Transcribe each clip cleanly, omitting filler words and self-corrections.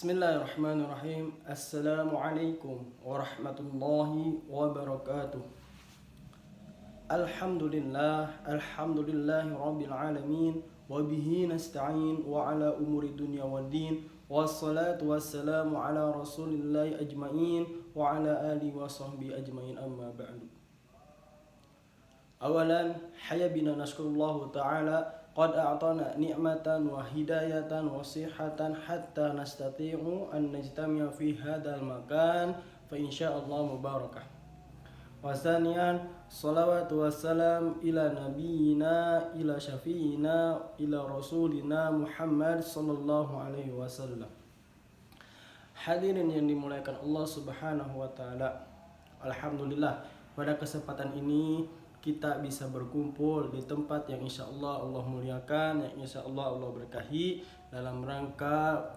Bismillahirrahmanirrahim. Assalamualaikum warahmatullahi wabarakatuh. Alhamdulillahi rabbil alamin. Wabihi nasta'in wa ala umuri dunya waddin. Wassalatu wassalamu ala rasulillahi ajma'in wa ala alihi wa sahbihi ajma'in, amma ba'du. Awalan hayabina nashkurullahu ta'ala qad a'tana ni'matan wa hidayatan wa sihhatan hatta nastati'u an najtami'a fi hadzal makan fa insyaallah mubarakah. Wa thaniyan salawatu wassalam ila nabiyyina ila syafi'ina ila rasulina Muhammad sallallahu alaihi wasallam. Hadirin yang dimuliakan Allah Subhanahu wa taala. Alhamdulillah, pada kesempatan ini kita bisa berkumpul di tempat yang insya Allah Allah muliakan, yang insya Allah Allah berkahi dalam rangka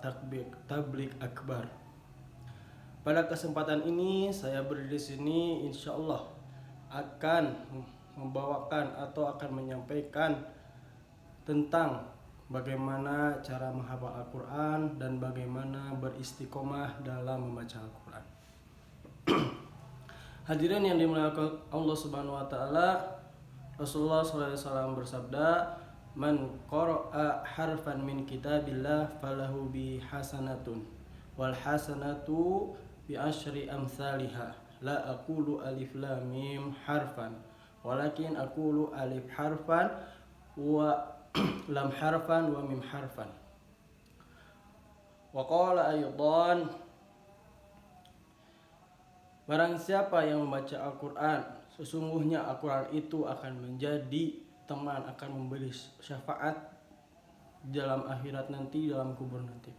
tablik akbar. Pada kesempatan ini saya berdiri di sini insya Allah akan membawakan atau akan menyampaikan tentang bagaimana cara menghafal Al-Quran dan bagaimana beristiqomah dalam membaca Al-Quran. Hadirin yang dimuliakan Allah Subhanahu wa taala, Rasulullah SAW bersabda, "Man qara'a harfan min kitabillah falahu bi hasanatun wal hasanatu bi asyri amsalihha. La aqulu alif lam mim harfan, walakin aqulu alif harfan wa lam harfan wa mim harfan." Wa qala aydan, barang siapa yang membaca Al-Quran, sesungguhnya Al-Quran itu akan menjadi teman, akan memberi syafaat dalam akhirat nanti, dalam kubur nanti.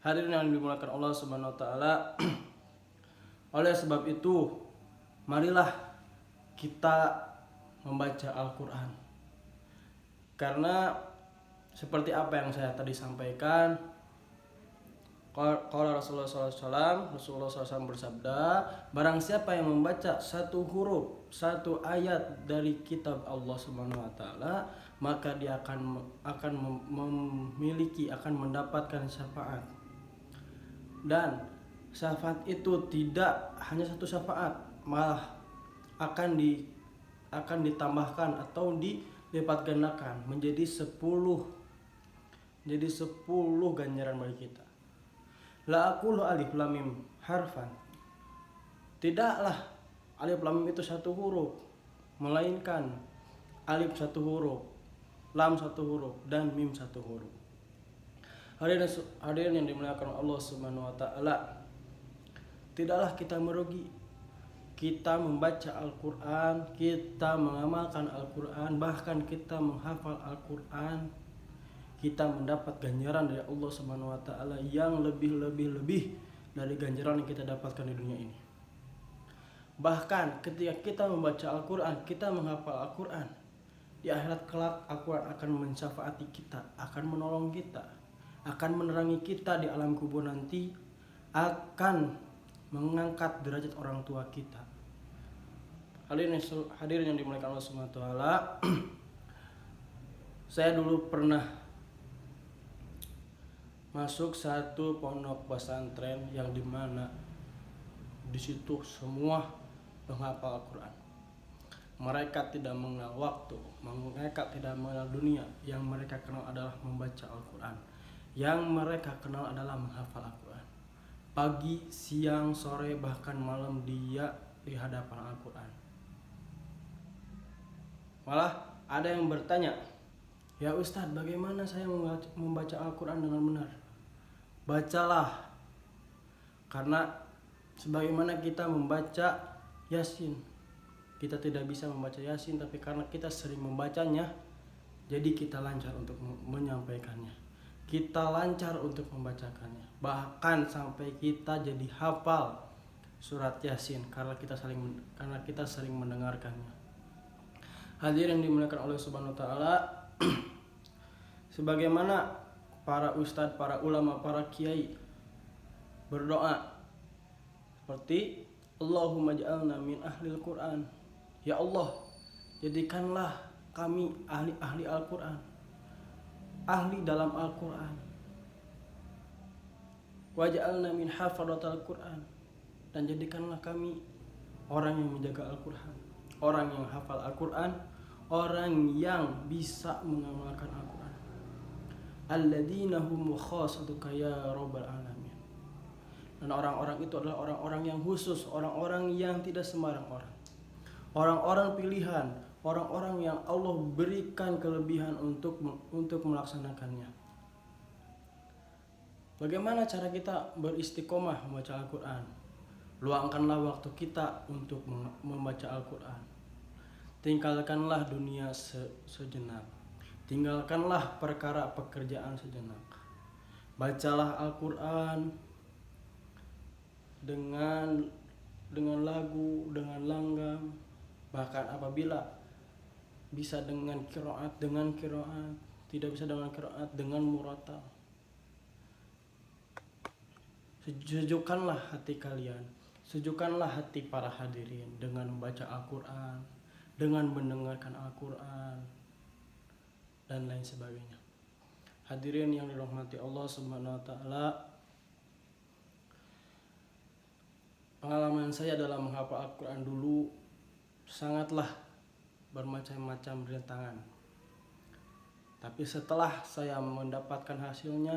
Hadirin yang dimuliakan Allah Subhanahu wa taala, oleh sebab itu marilah kita membaca Al-Quran. Karena seperti apa yang saya tadi sampaikan, kalau Rasulullah SAW bersabda, barang siapa yang membaca satu huruf, satu ayat dari kitab Allah Subhanahu wa taala, maka dia akan mendapatkan syafaat. Dan syafaat itu tidak hanya satu syafaat, malah akan ditambahkan atau dilipat gandakan menjadi 10 ganjaran bagi kita. La aqulu alif lam mim harfan. Tidaklah alif lam mim itu satu huruf, melainkan alif satu huruf, lam satu huruf, dan mim satu huruf. Hadirin yang dimuliakan Allah Subhanahu wa taala, tidaklah kita merugi. Kita membaca Al-Quran, kita mengamalkan Al-Quran, bahkan kita menghafal Al-Quran, kita mendapat ganjaran dari Allah Subhanahu wa taala yang lebih dari ganjaran yang kita dapatkan di dunia ini. Bahkan ketika kita membaca Al-Quran, kita menghafal Al-Quran, di akhirat kelak Al-Quran akan mensyafaati kita, akan menolong kita, akan menerangi kita di alam kubur nanti, akan mengangkat derajat orang tua kita. Hadirin yang dimuliakan Allah Subhanahu wa taala, saya dulu pernah masuk satu pondok pesantren yang dimana di situ semua penghafal Al-Quran. Mereka tidak mengenal waktu, mereka tidak mengenal dunia. Yang mereka kenal adalah membaca Al-Quran. Yang mereka kenal adalah menghafal Al-Quran. Pagi, siang, sore, bahkan malam dia di hadapan Al-Quran. Malah ada yang bertanya, "Ya Ustadz, bagaimana saya membaca Al-Quran dengan benar?" Bacalah, karena sebagaimana kita membaca Yasin, kita tidak bisa membaca Yasin, tapi karena kita sering membacanya, jadi kita lancar untuk menyampaikannya, kita lancar untuk membacakannya, bahkan sampai kita jadi hafal surat Yasin karena kita sering mendengarkannya. Hadirin dimuliakan Allah Subhanahu wa taala, sebagaimana para ustadz, para ulama, para kiai berdoa seperti, "Allahumma ja'alna min ahlil Quran." Ya Allah, jadikanlah kami ahli Al-Quran, ahli dalam Al-Quran. waj'alna min hafadhatal Qur'an, dan jadikanlah kami orang yang menjaga Al-Qur'an, orang yang hafal Al-Qur'an, orang yang bisa mengamalkan Al-Qur'an. Alladzina hum khassatuka ya rabbal alamin. Dan orang-orang itu adalah orang-orang yang khusus, orang-orang yang tidak sembarang orang. Orang-orang pilihan, orang-orang yang Allah berikan kelebihan untuk melaksanakannya. Bagaimana cara kita beristiqomah membaca Al-Quran? Luangkanlah waktu kita untuk membaca Al-Quran. Tinggalkanlah dunia sejenak. Tinggalkanlah perkara pekerjaan sejenak. Bacalah Al-Quran dengan lagu, dengan langgam, bahkan apabila bisa dengan qiraat, tidak bisa dengan qiraat, dengan murattal. Sejukkanlah hati kalian, sejukkanlah hati para hadirin dengan membaca Al-Quran, dengan mendengarkan Al-Quran, dan lain sebagainya. Hadirin yang dirahmati Allah Subhanahu wa Ta'ala, pengalaman saya dalam menghafal Al-Quran dulu sangatlah bermacam-macam rintangan. Tapi setelah saya mendapatkan hasilnya,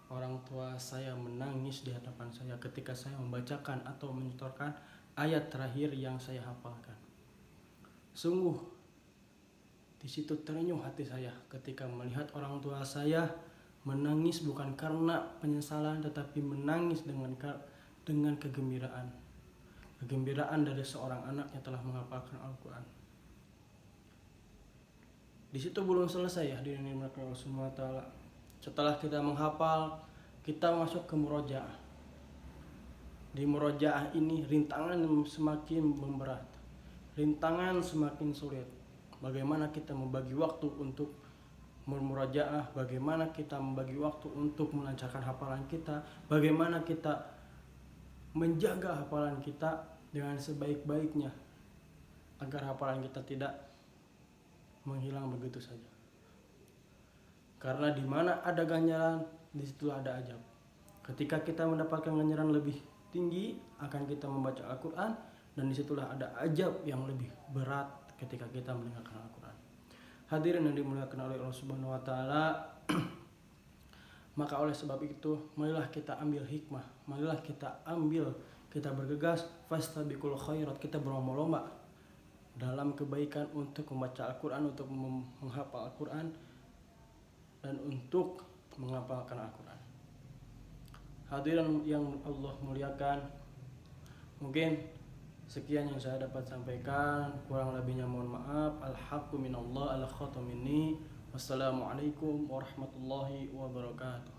orang tua saya menangis di hadapan saya ketika saya membacakan atau menyetorkan ayat terakhir yang saya hafalkan. Sungguh di situ terenyuh hati saya ketika melihat orang tua saya menangis bukan karena penyesalan, tetapi menangis dengan kegembiraan dari seorang anak yang telah menghafalkan Al-Quran. Di situ belum selesai, hadirin yang dirahmati Allah Subhanahu wa Ta'ala. Setelah kita menghafal, kita masuk ke murojaah. Di murojaah ini rintangan semakin memberat, rintangan semakin sulit. Bagaimana kita membagi waktu untuk bermurojaah, bagaimana kita membagi waktu untuk melancarkan hafalan kita, bagaimana kita menjaga hafalan kita dengan sebaik-baiknya agar hafalan kita tidak menghilang begitu saja. Karena di mana ada ganjaran, di situ ada ajab. Ketika kita mendapatkan ganjaran lebih tinggi, akan kita membaca Al-Quran, dan disitulah ada ajab yang lebih berat ketika kita mendengarkan Al-Quran. Hadirin yang dimuliakan oleh Allah Subhanahu wa Ta'ala, maka oleh sebab itu, marilah kita ambil hikmah, marilah kita bergegas, fastabiqul khairat, kita berlomba-lomba dalam kebaikan untuk membaca Al-Quran, untuk menghafal Al-Quran, dan untuk menghafalkan Al-Quran. Hadirin yang Allah muliakan, mungkin sekian yang saya dapat sampaikan, kurang lebihnya mohon maaf. Al-haqqu minallah, al-khata minni. Wassalamualaikum warahmatullahi wabarakatuh.